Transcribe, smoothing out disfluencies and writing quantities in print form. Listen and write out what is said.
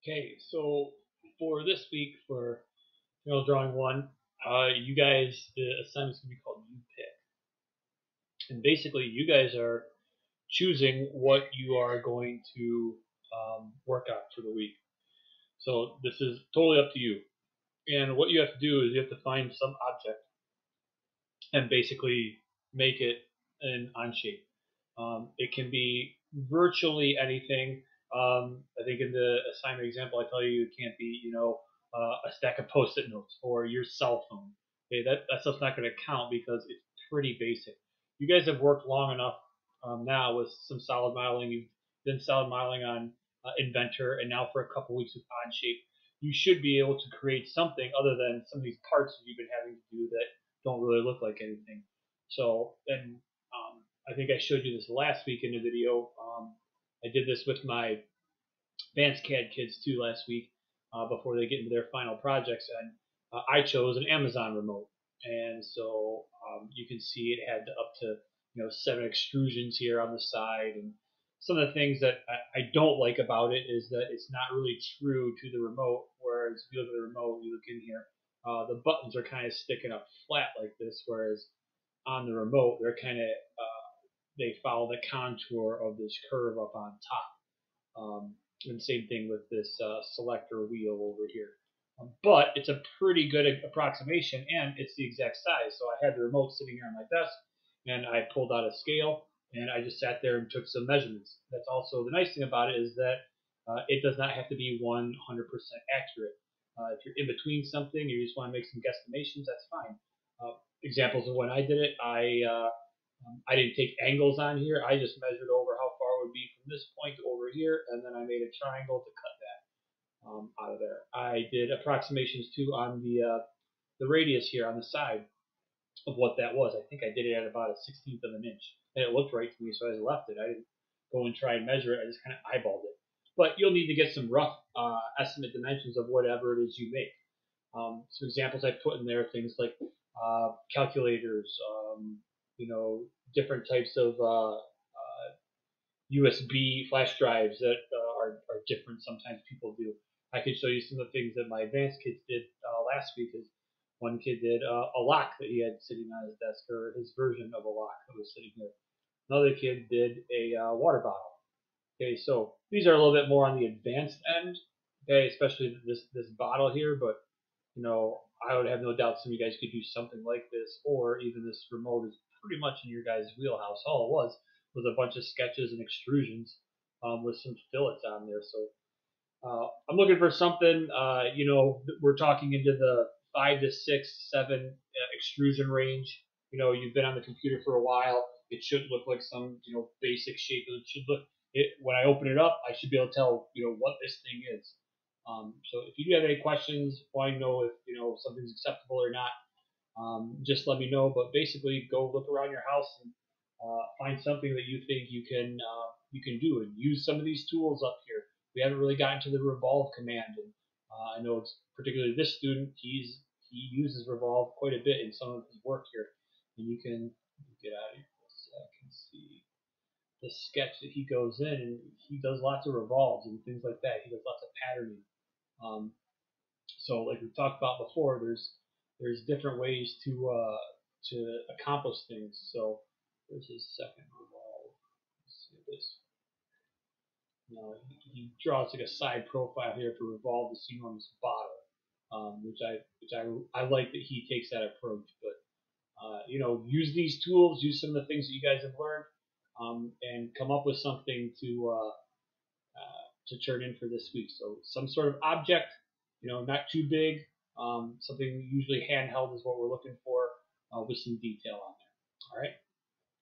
Okay, so for this week for drawing one, you guys the assignment's gonna be called You Pick, and basically you guys are choosing what you are going to work on for the week. So this is totally up to you. And what you have to do is you have to find some object and basically make it an on shape. It can be virtually anything. I think in the assignment example, I tell you it can't be, a stack of post-it notes or your cell phone. Okay, that stuff's not going to count because it's pretty basic. You guys have worked long enough now with some solid modeling. You've done solid modeling on Inventor, and now for a couple weeks with Onshape, you should be able to create something other than some of these parts that you've been having to do that don't really look like anything. So, and I think I showed you this last week in the video. I did this with my advanced CAD kids too last week before they get into their final projects, and I chose an Amazon remote, and so you can see it had up to 7 extrusions here on the side, and some of the things that I don't like about it is that it's not really true to the remote. Whereas if you look at the remote, you look in here, the buttons are kind of sticking up flat like this, whereas on the remote they're kind of they follow the contour of this curve up on top. And same thing with this selector wheel over here. But it's a pretty good approximation, and it's the exact size. So I had the remote sitting here on my desk, and I pulled out a scale, and I just sat there and took some measurements. That's also the nice thing about it is that it does not have to be 100% accurate. If you're in between something, or you just want to make some guesstimations, that's fine. Examples of when I did it, I didn't take angles on here. I just measured over how far it would be from this point to over here, and then I made a triangle to cut that out of there. I did approximations too on the radius here on the side of what that was. I think I did it at about a 16th of an inch, and it looked right to me, so I just left it. I didn't go and try and measure it. I just kind of eyeballed it. But you'll need to get some rough estimate dimensions of whatever it is you make. Some examples I put in there, things like calculators, different types of USB flash drives that are different. Sometimes people do. I could show you some of the things that my advanced kids did last week. Is one kid did a lock that he had sitting on his desk, or his version of a lock that was sitting here. Another kid did a water bottle. Okay, so these are a little bit more on the advanced end. Okay, especially this bottle here, but I would have no doubt some of you guys could do something like this, or even this remote is pretty much in your guys' wheelhouse. All it was a bunch of sketches and extrusions with some fillets on there. So I'm looking for something. We're talking into the 5 to 6, 7 extrusion range. You've been on the computer for a while. It should look like some basic shape. It should look. When I open it up, I should be able to tell what this thing is. So if you do have any questions, want to know if something's acceptable or not, just let me know. But basically, go look around your house and find something that you think you can do, and use some of these tools up here. We haven't really gotten to the revolve command, and I know it's particularly this student. He uses revolve quite a bit in some of his work here, and you can get out of here for a sec and see the sketch that he goes in, and he does lots of revolves and things like that. He does lots of patterning. So like we talked about before, there's different ways to accomplish things. So there's his second revolve. Let's see this. He draws like a side profile here to revolve the scene on this bottle, which I like that he takes that approach. But use these tools, use some of the things that you guys have learned, and come up with something to turn in for this week. So some sort of object, not too big, something usually handheld is what we're looking for, with some detail on there. All right.